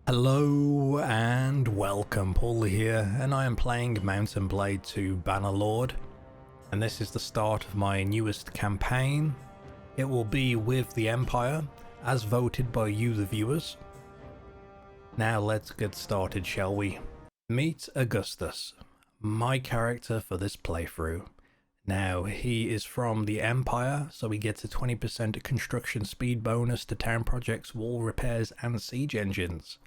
Hello and welcome, Paul here, and I am playing Mount & Blade 2 Bannerlord, and this is the start of my newest campaign. It will be with the Empire, as voted by you the viewers. Now let's get started, shall we? Meet Augustus, my character for this playthrough. Now, he is from the Empire, so he gets a 20% construction speed bonus to town projects, wall repairs and siege engines.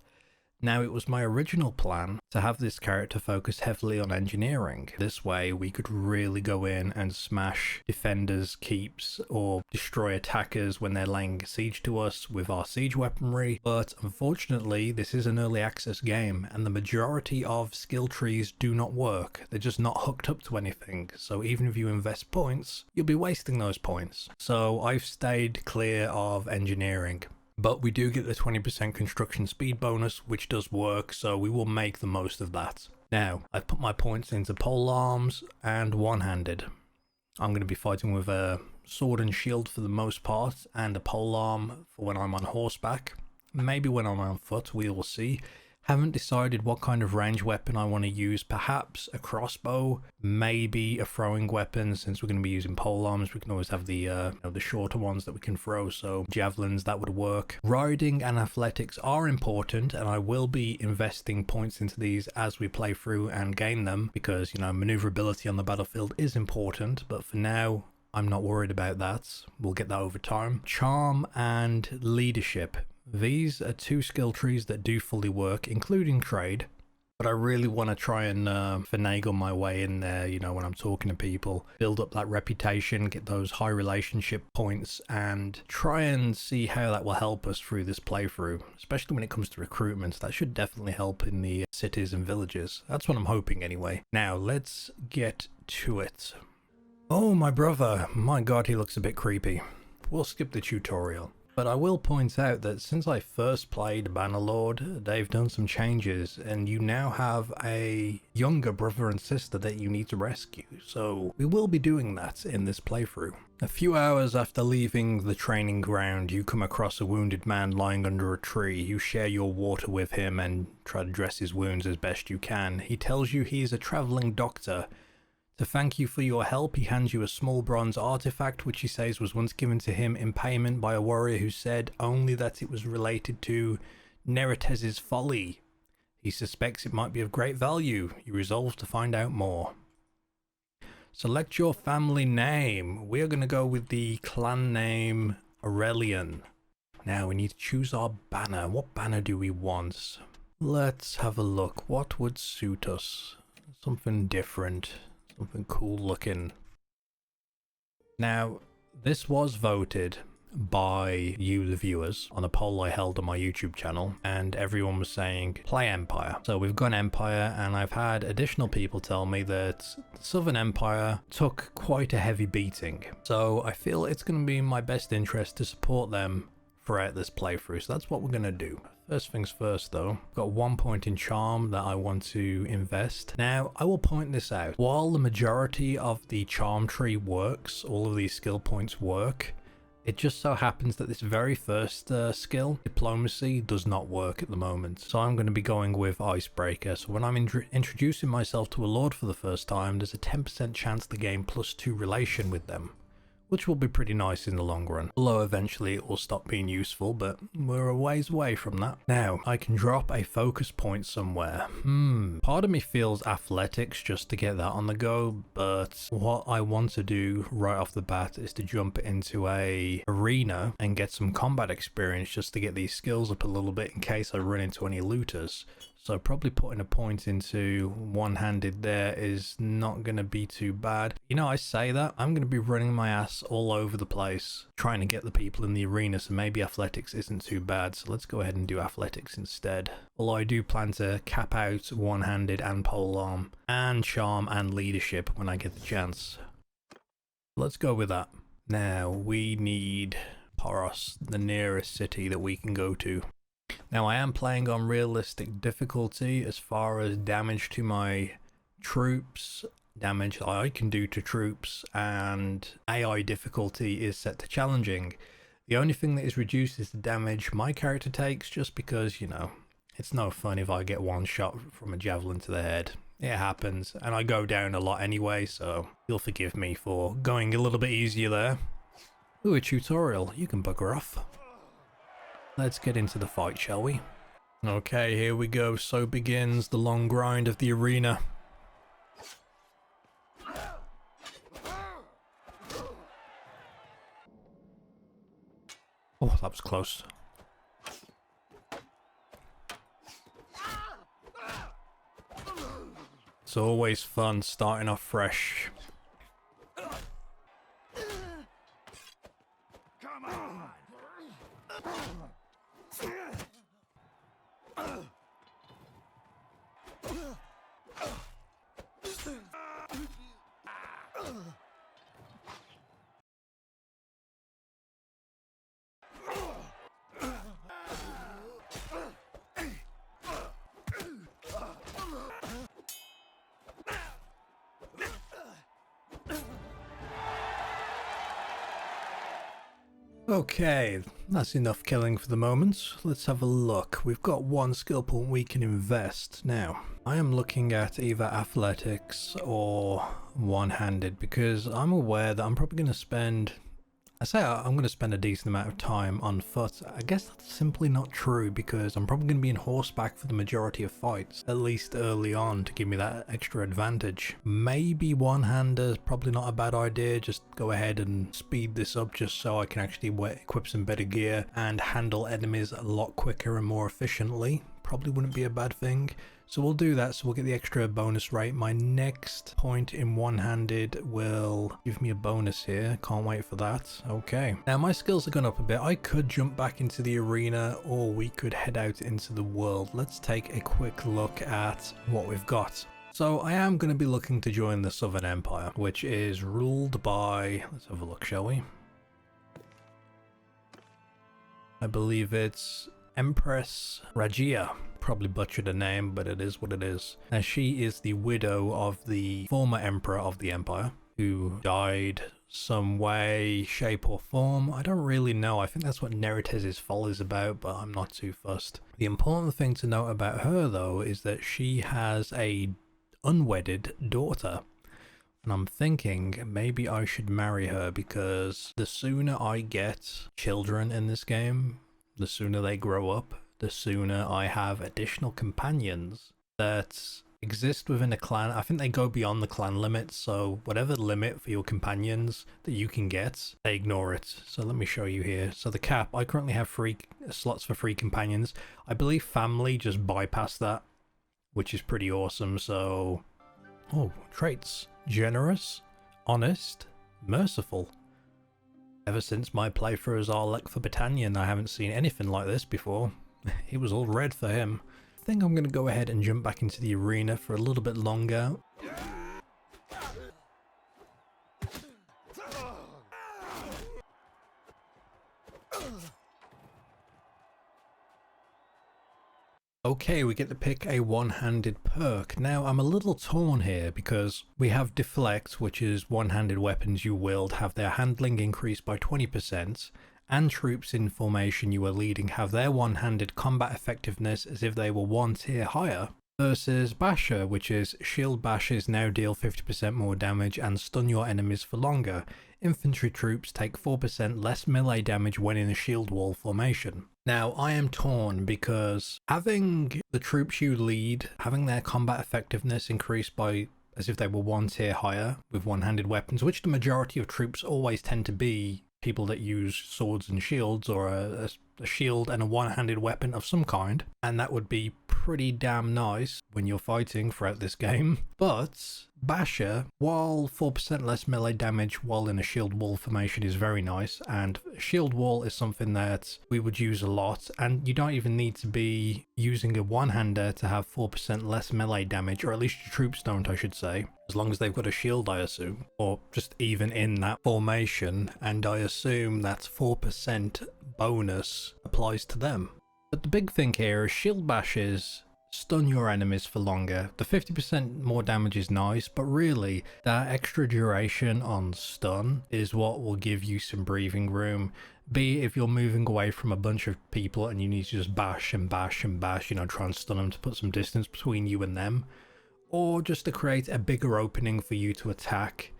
Now, it was my original plan to have this character focus heavily on engineering. This way we could really go in and smash defenders' keeps or destroy attackers when they're laying siege to us with our siege weaponry. But unfortunately, this is an early access game and the majority of skill trees do not work. They're just not hooked up to anything. So even if you invest points, you'll be wasting those points. So I've stayed clear of engineering. But we do get the 20% construction speed bonus, which does work, so we will make the most of that. Now, I've put my points into pole arms and one-handed. I'm going to be fighting with a sword and shield for the most part, and a pole arm for when I'm on horseback. Maybe when I'm on foot, we will see. Haven't decided what kind of range weapon I want to use. Perhaps a crossbow, maybe a throwing weapon. Since we're going to be using pole arms, we can always have the shorter ones that we can throw, so javelins, that would work. Riding and athletics are important, and I will be investing points into these as we play through and gain them, because, you know, maneuverability on the battlefield is important, but for now, I'm not worried about that. We'll get that over time. Charm and leadership. These are two skill trees that do fully work, including trade, but I really want to try and finagle my way in there, you know, when I'm talking to people, build up that reputation, get those high relationship points, and try and see how that will help us through this playthrough, especially when it comes to recruitment. That should definitely help in the cities and villages. That's what I'm hoping anyway. Now, let's get to it. Oh, my brother. My god, he looks a bit creepy. We'll skip the tutorial. But I will point out that since I first played Bannerlord, they've done some changes, and you now have a younger brother and sister that you need to rescue. So we will be doing that in this playthrough. A few hours after leaving the training ground, you come across a wounded man lying under a tree. You share your water with him and try to dress his wounds as best you can. He tells you he is a traveling doctor. To thank you for your help, he hands you a small bronze artifact, which he says was once given to him in payment by a warrior who said only that it was related to Neretez's folly. He suspects it might be of great value. He resolves to find out more. Select your family name. We are going to go with the clan name AURELLIAN. Now we need to choose our banner. What banner do we want? Let's have a look. What would suit us? Something different. Something cool looking. Now, this was voted by you, the viewers, on a poll I held on my YouTube channel, and everyone was saying play Empire. So we've gone Empire, and I've had additional people tell me that Southern Empire took quite a heavy beating. So I feel it's going to be in my best interest to support them throughout this playthrough. So that's what we're going to do. First things first though, I've got 1 point in charm that I want to invest. Now, I will point this out. While the majority of the charm tree works, all of these skill points work, it just so happens that this very first skill, diplomacy, does not work at the moment. So I'm going to be going with icebreaker. So when I'm introducing myself to a lord for the first time, there's a 10% chance to gain +2 relation with them, which will be pretty nice in the long run. Although eventually it will stop being useful, but we're a ways away from that. Now, I can drop a focus point somewhere. Part of me feels athletics just to get that on the go, but what I want to do right off the bat is to jump into a arena and get some combat experience just to get these skills up a little bit in case I run into any looters. So probably putting a point into one-handed there is not going to be too bad. You know, I say that, I'm going to be running my ass all over the place trying to get the people in the arena, so maybe athletics isn't too bad. So let's go ahead and do athletics instead. Although I do plan to cap out one-handed and polearm and charm and leadership when I get the chance. Let's go with that. Now we need Poros, the nearest city that we can go to. Now I am playing on realistic difficulty as far as damage to my troops, damage I can do to troops, and AI difficulty is set to challenging. The only thing that is reduced is the damage my character takes, just because, you know, It's no fun if I get one shot from a javelin to the head. It happens, and I go down a lot anyway, so you'll forgive me for going a little bit easier there. Ooh, a tutorial. You can bugger off. Let's get into the fight, shall we? Okay, here we go. So begins the long grind of the arena. Oh, that was close. It's always fun starting off fresh. Come on. Okay, that's enough killing for the moment. Let's have a look. We've got one skill point we can invest. Now, I am looking at either athletics or one-handed because I'm aware that I'm probably going to spend... I'm going to spend a decent amount of time on foot. I guess that's simply not true because I'm probably going to be in horseback for the majority of fights, at least early on, to give me that extra advantage. Maybe one-hander is probably not a bad idea. Just go ahead and speed this up just so I can actually equip some better gear and handle enemies a lot quicker and more efficiently. Probably wouldn't be a bad thing. So we'll do that, so we'll get the extra bonus rate. My next point in one-handed will give me a bonus here. Can't wait for that. Okay. Now my skills have gone up a bit. I could jump back into the arena or we could head out into the world. Let's take a quick look at what we've got. So I am going to be looking to join the Southern Empire, which is ruled by... Let's have a look, shall we? I believe it's Empress Rajia. Probably butchered her name, but it is what it is. Now she is the widow of the former emperor of the empire, who died some way, shape or form. I don't really know. I think that's what Neritez's Fall is about, but I'm not too fussed. The important thing to note about her though is that she has a unwedded daughter. And I'm thinking maybe I should marry her because the sooner I get children in this game, the sooner they grow up, the sooner I have additional companions that exist within a clan. I think they go beyond the clan limit, so whatever limit for your companions that you can get, they ignore it. So let me show you here. So the cap, I currently have 3 slots for 3 companions. I believe family just bypassed that, which is pretty awesome. So, oh, traits. Generous, honest, merciful. Ever since my playthrough as Arlek for Battanian, I haven't seen anything like this before. It was all red for him. I think I'm going to go ahead and jump back into the arena for a little bit longer. Okay, we get to pick a one-handed perk. Now, I'm a little torn here because we have Deflect, which is one-handed weapons you wield have their handling increased by 20%, and troops in formation you are leading have their one-handed combat effectiveness as if they were 1 tier higher, versus Basher, which is shield bashes now deal 50% more damage and stun your enemies for longer. Infantry troops take 4% less melee damage when in a shield wall formation. Now, I am torn because having the troops you lead, having their combat effectiveness increased by as if they were 1 tier higher with one-handed weapons, which the majority of troops always tend to be people that use swords and shields, or a shield and a one-handed weapon of some kind, and that would be pretty damn nice when you're fighting throughout this game. But Basher, while 4% less melee damage while in a shield wall formation is very nice, and shield wall is something that we would use a lot, and you don't even need to be using a one-hander to have 4% less melee damage, or at least your troops don't, I should say, as long as they've got a shield, I assume, or just even in that formation, and I assume that 4% bonus applies to them. But the big thing here is shield bashes stun your enemies for longer. The 50% more damage is nice, but really that extra duration on stun is what will give you some breathing room. Be it if you're moving away from a bunch of people and you need to just bash and bash and bash, you know, try and stun them to put some distance between you and them, or just to create a bigger opening for you to attack.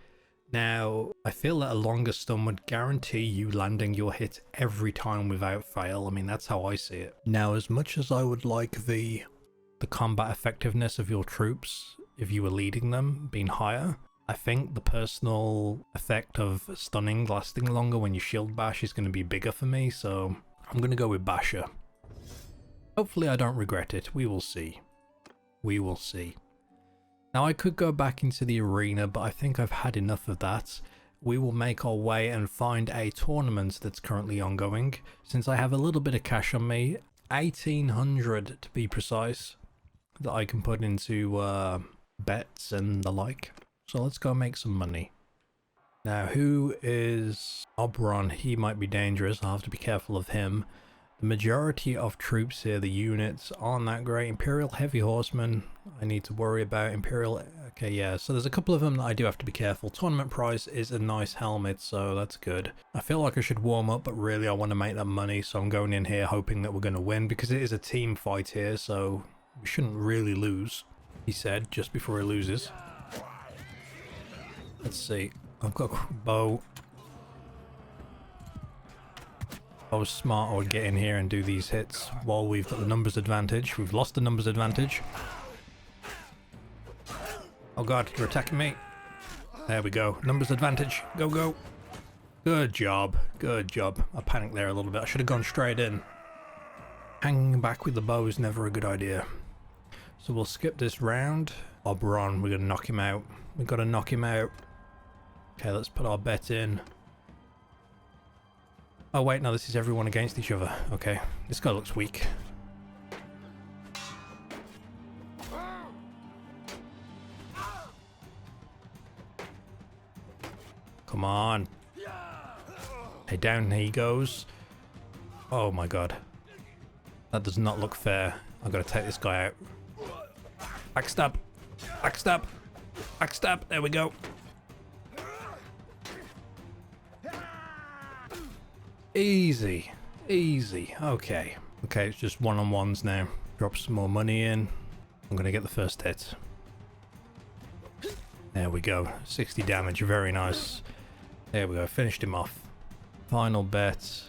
Now, I feel that a longer stun would guarantee you landing your hit every time without fail. I mean, that's how I see it. Now, as much as I would like the combat effectiveness of your troops, if you were leading them, being higher, I think the personal effect of stunning lasting longer when you shield bash is going to be bigger for me, so I'm going to go with Basher. Hopefully I don't regret it. We will see. We will see. Now I could go back into the arena, but I think I've had enough of that. We will make our way and find a tournament that's currently ongoing, since I have a little bit of cash on me, 1800 to be precise, that I can put into bets and the like. So let's go make some money. Now, who is Oberon? He might be dangerous. I'll have to be careful of him. The majority of troops here, the units, aren't that great. Imperial Heavy Horsemen, I need to worry about. Imperial, okay, yeah. So there's a couple of them that I do have to be careful. Tournament price is a nice helmet, so that's good. I feel like I should warm up, but really I want to make that money. So I'm going in here hoping that we're going to win, because it is a team fight here, so we shouldn't really lose, he said, just before he loses. Let's see. I've got a bow. If I was smart, I would get in here and do these hits while we've got the numbers advantage. We've lost the numbers advantage. Oh god, you're attacking me. There we go. Numbers advantage. Go, go. Good job. Good job. I panicked there a little bit. I should have gone straight in. Hanging back with the bow is never a good idea. So we'll skip this round. Oberon, we're going to knock him out. We've got to knock him out. Okay, let's put our bet in. Oh wait, no, this is everyone against each other. Okay, this guy looks weak. Come on. Hey, down he goes. Oh my god. That does not look fair. I've got to take this guy out. Backstab. Backstab. Backstab. There we go. Easy. Easy. Okay. Okay, it's just one-on-ones now. Drop some more money in. I'm going to get the first hit. There we go. 60 damage. Very nice. There we go. Finished him off. Final bet.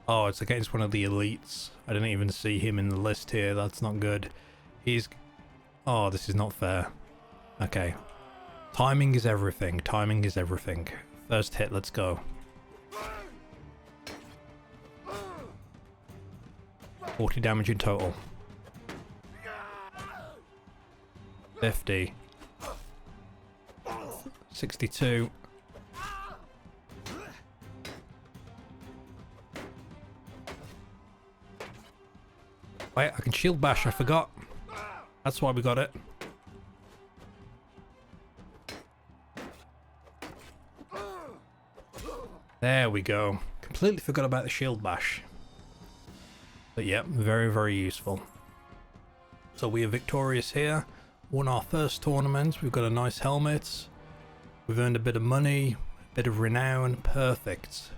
Oh, it's against one of the elites. I didn't even see him in the list here. That's not good. He's... Oh, this is not fair. Okay. Timing is everything. Timing is everything. First hit. Let's go. 40 damage in total. 50. 62. Wait, I can shield bash, I forgot. That's why we got it. There we go. Completely forgot about the shield bash. But yeah, very, very useful. So we are victorious here. Won our first tournament. We've got a nice helmet. We've earned a bit of money, a bit of renown. Perfect.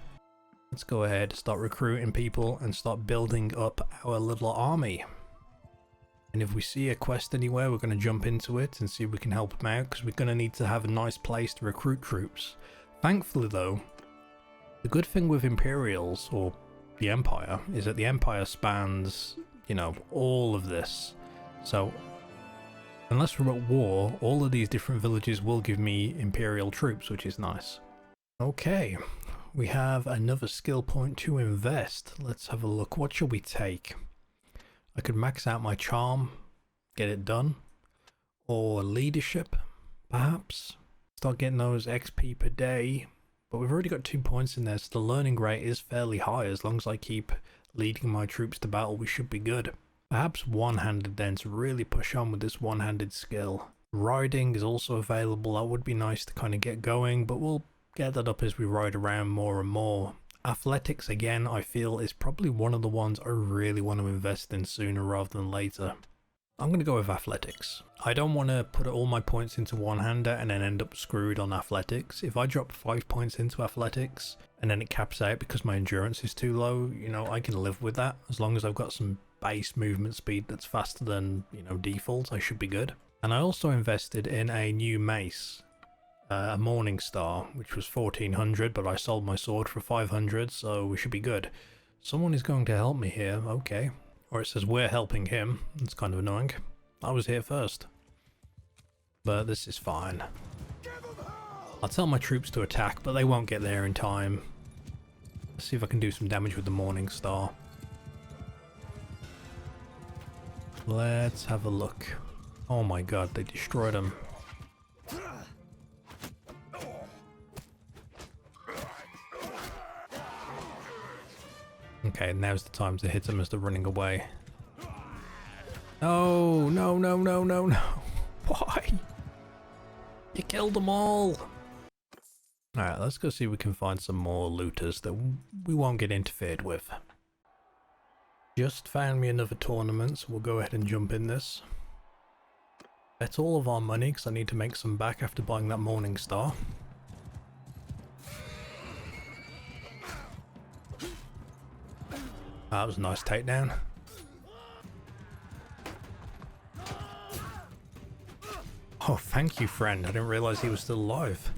Let's go ahead, start recruiting people and start building up our little army. And if we see a quest anywhere, we're going to jump into it and see if we can help them out, because we're going to need to have a nice place to recruit troops. Thankfully though, the good thing with Imperials, or the Empire, is that the Empire spans, you know, all of this. So unless we're at war, all of these different villages will give me Imperial troops, which is nice. Okay, we have another skill point to invest. Let's have a look. What shall we take? I could max out my charm, get it done, or leadership, perhaps. Start getting those XP per day. But we've already got 2 points in there, so the learning rate is fairly high. As long as I keep leading my troops to battle, we should be good. Perhaps one-handed then, to really push on with this one-handed skill. Riding is also available. That would be nice to kind of get going, but we'll get that up as we ride around more and more. Athletics, again, I feel is probably one of the ones I really want to invest in sooner rather than later. I'm going to go with athletics. I don't want to put all my points into one-hander and then end up screwed on athletics. If I drop 5 points into athletics and then it caps out because my endurance is too low, you know, I can live with that. As long as I've got some base movement speed that's faster than, you know, default, I should be good. And I also invested in a new mace, a Morning Star, which was 1400, but I sold my sword for 500, so we should be good. Someone is going to help me here, okay. Or it says we're helping him. It's kind of annoying. I was here first. But this is fine. I'll tell my troops to attack, but they won't get there in time. Let's see if I can do some damage with the Morning Star. Let's have a look. Oh my god, they destroyed him. Okay, now's the time to hit them as they're running away. Oh, no, no, no, no, no. Why? You killed them all. Alright, let's go see if we can find some more looters that we won't get interfered with. Just found me another tournament, so we'll go ahead and jump in this. Bet all of our money, because I need to make some back after buying that Morning Star. That was a nice takedown. Oh, thank you, friend. I didn't realize he was still alive.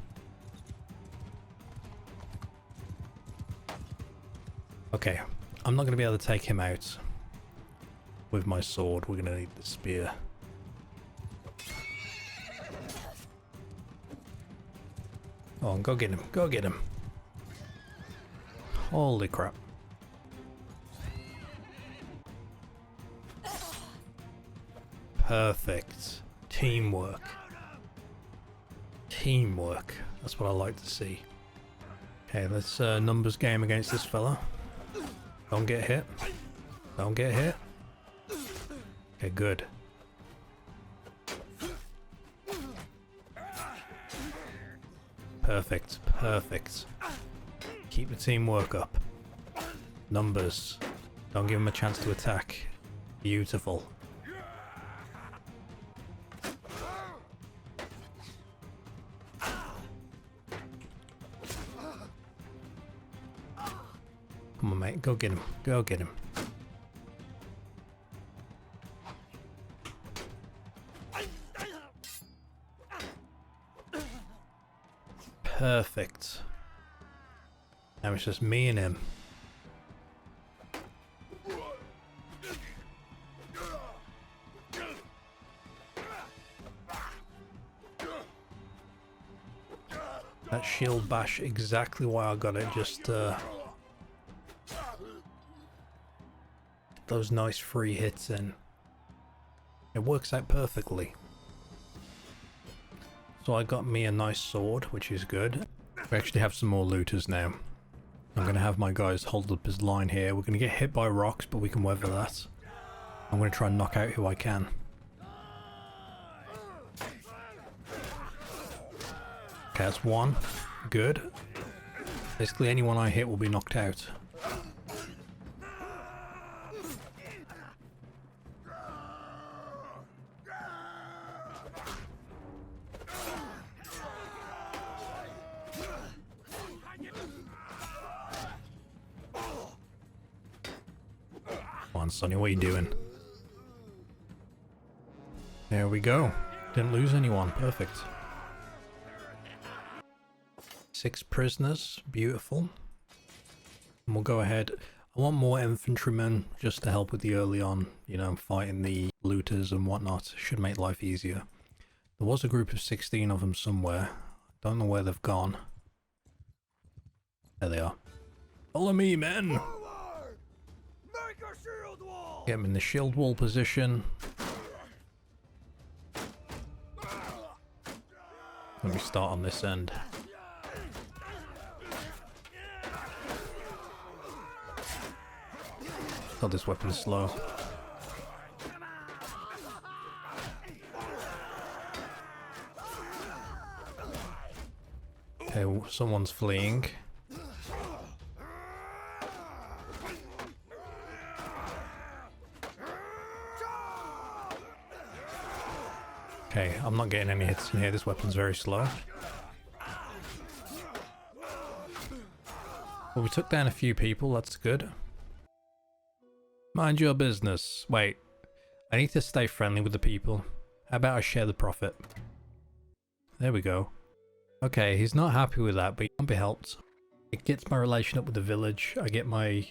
Okay, I'm not going to be able to take him out with my sword. We're going to need the spear. Oh, go get him. Go get him. Holy crap. Perfect. Teamwork. Teamwork. That's what I like to see. Okay, let's numbers game against this fella. Don't get hit. Don't get hit. Okay, good. Perfect. Perfect. Keep the teamwork up. Numbers. Don't give him a chance to attack. Beautiful. Come on, mate. Go get him. Go get him. Perfect. Now it's just me and him. That shield bash, exactly why I got it, just those nice free hits in. It works out perfectly. So I got me a nice sword, which is good. We actually have some more looters now. I'm going to have my guys hold up his line here. We're going to get hit by rocks, but we can weather that. I'm going to try and knock out who I can. Okay, that's one. Good. Basically anyone I hit will be knocked out. Come on, Sonny, what are you doing? There we go. Didn't lose anyone. Perfect. 6 prisoners. Beautiful. And we'll go ahead. I want more infantrymen just to help with the early on, you know, fighting the looters and whatnot. Should make life easier. There was a group of 16 of them somewhere. Don't know where they've gone. There they are. Follow me, men! Get them in the shield wall position. Let me start on this end. God, this weapon's slow. Okay, someone's fleeing. Okay, I'm not getting any hits in here. This weapon's very slow. Well, we took down a few people. That's good. Mind your business. Wait. I need to stay friendly with the people. How about I share the profit? There we go. Okay, he's not happy with that, but he can't be helped. It gets my relation up with the village. I get my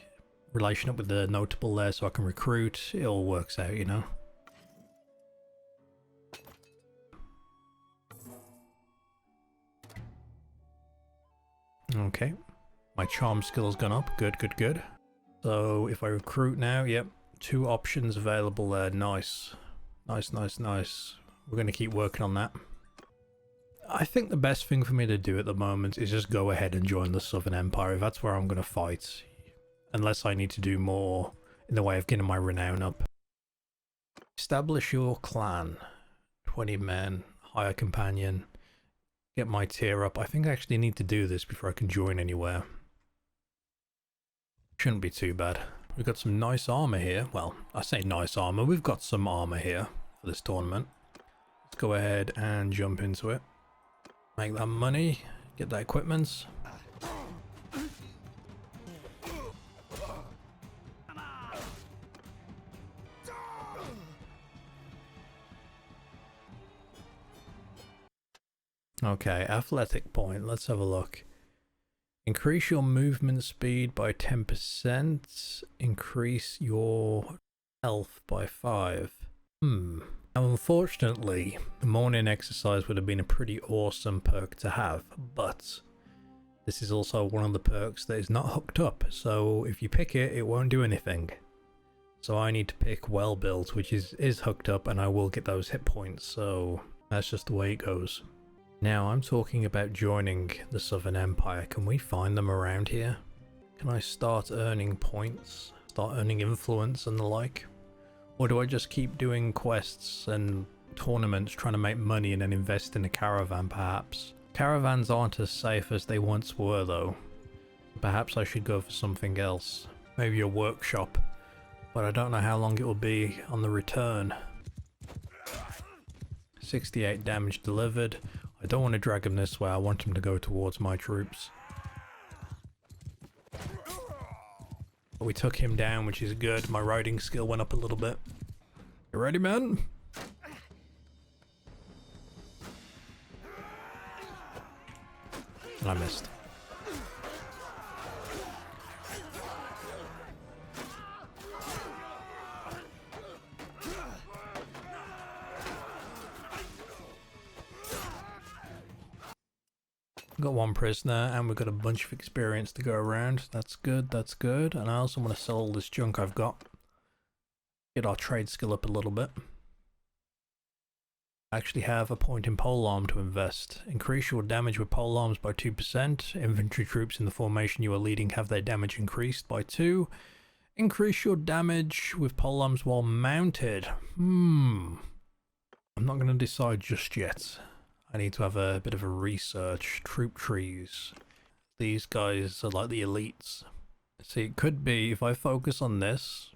relation up with the notable there so I can recruit. It all works out, you know. Okay. My charm skill's gone up. Good, good, good. So if I recruit now, yep. 2 options available there. Nice. Nice, nice, nice. We're going to keep working on that. I think the best thing for me to do at the moment is just go ahead and join the Southern Empire. That's where I'm going to fight. Unless I need to do more in the way of getting my renown up. Establish your clan. 20 men. Hire companion. Get my tier up. I think I actually need to do this before I can join anywhere. Shouldn't be too bad. We've got some nice armor here. Well, I say nice armor. We've got some armor here for this tournament. Let's go ahead and jump into it. Make that money. Get that equipment. Okay, athletic point. Let's have a look. Increase your movement speed by 10%. Increase your health by 5. Now, unfortunately, the morning exercise would have been a pretty awesome perk to have, but this is also one of the perks that is not hooked up. So if you pick it, it won't do anything. So I need to pick well built, which is hooked up, and I will get those hit points. So that's just the way it goes. Now I'm talking about joining the Southern Empire. Can we find them around here? Can I start earning points? Start earning influence and the like? Or do I just keep doing quests and tournaments trying to make money and then invest in a caravan perhaps? Caravans aren't as safe as they once were though. Perhaps I should go for something else. Maybe a workshop. But I don't know how long it will be on the return. 68 damage delivered. I don't want to drag him this way, I want him to go towards my troops. But we took him down, which is good. My riding skill went up a little bit. You ready, man? And I missed. Got 1 prisoner and we've got a bunch of experience to go around. That's good, that's good. And I also want to sell all this junk I've got. Get our trade skill up a little bit. I actually have a point in polearm to invest. Increase your damage with polearms by 2%. Infantry troops in the formation you are leading have their damage increased by 2. Increase your damage with polearms while mounted. I'm not going to decide just yet. I need to have a bit of a research. Troop trees. These guys are like the elites. See, it could be if I focus on this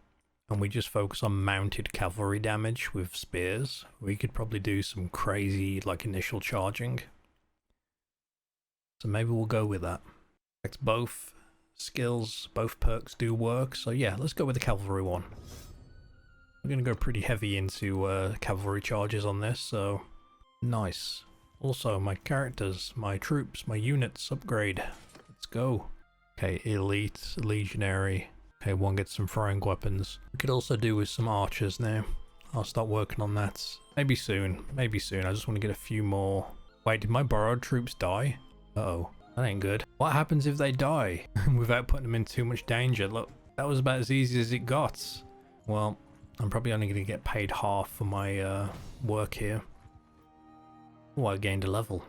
and we just focus on mounted cavalry damage with spears, we could probably do some crazy like initial charging. So maybe we'll go with that. In fact, both skills, both perks do work. So yeah, let's go with the cavalry one. I'm going to go pretty heavy into cavalry charges on this, so nice. Also, my characters, my troops, my units upgrade. Let's go. Okay, elite, legionary. Okay, one gets some throwing weapons. We could also do with some archers now. I'll start working on that. Maybe soon. Maybe soon. I just want to get a few more. Wait, did my borrowed troops die? Uh-oh. That ain't good. What happens if they die without putting them in too much danger? Look, that was about as easy as it got. Well, I'm probably only going to get paid half for my work here. Oh, I gained a level.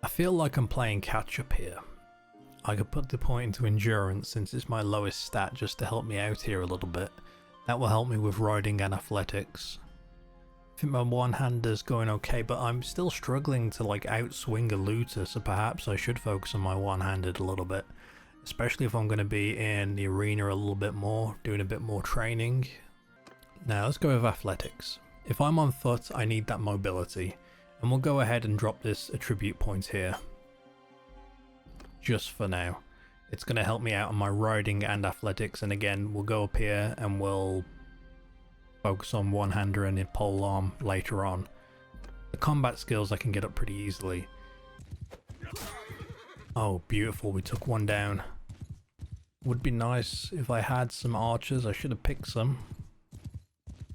I feel like I'm playing catch up here. I could put the point into endurance since it's my lowest stat just to help me out here a little bit. That will help me with riding and athletics. I think my one-hander's going okay, but I'm still struggling to like outswing a looter, so perhaps I should focus on my one-handed a little bit. Especially if I'm going to be in the arena a little bit more, doing a bit more training. Now let's go with athletics. If I'm on foot, I need that mobility. And we'll go ahead and drop this attribute point here. Just for now. It's going to help me out on my riding and athletics, and again, we'll go up here and we'll focus on one-hander and a pole arm later on. The combat skills I can get up pretty easily. Oh, beautiful, we took one down. Would be nice if I had some archers. I should have picked some.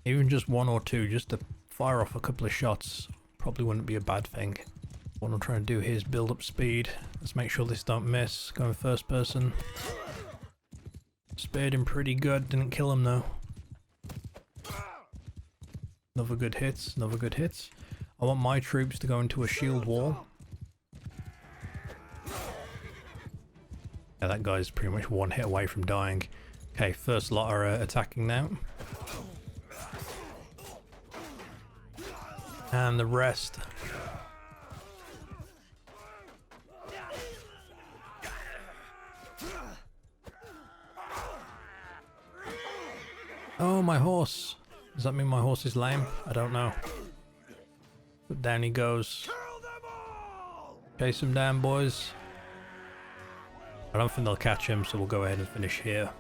Even just one or two, just to fire off a couple of shots. Probably wouldn't be a bad thing. What I'm trying to do here is build up speed. Let's make sure this don't miss. Going first person. Spared him pretty good. Didn't kill him though. Another good hit. Another good hit. I want my troops to go into a shield wall. Yeah, that guy's pretty much one hit away from dying. Okay, first lot are attacking now. And the rest. Oh, my horse. Does that mean my horse is lame? I don't know. But down he goes. Chase him down, boys. I don't think they'll catch him, so we'll go ahead and finish here.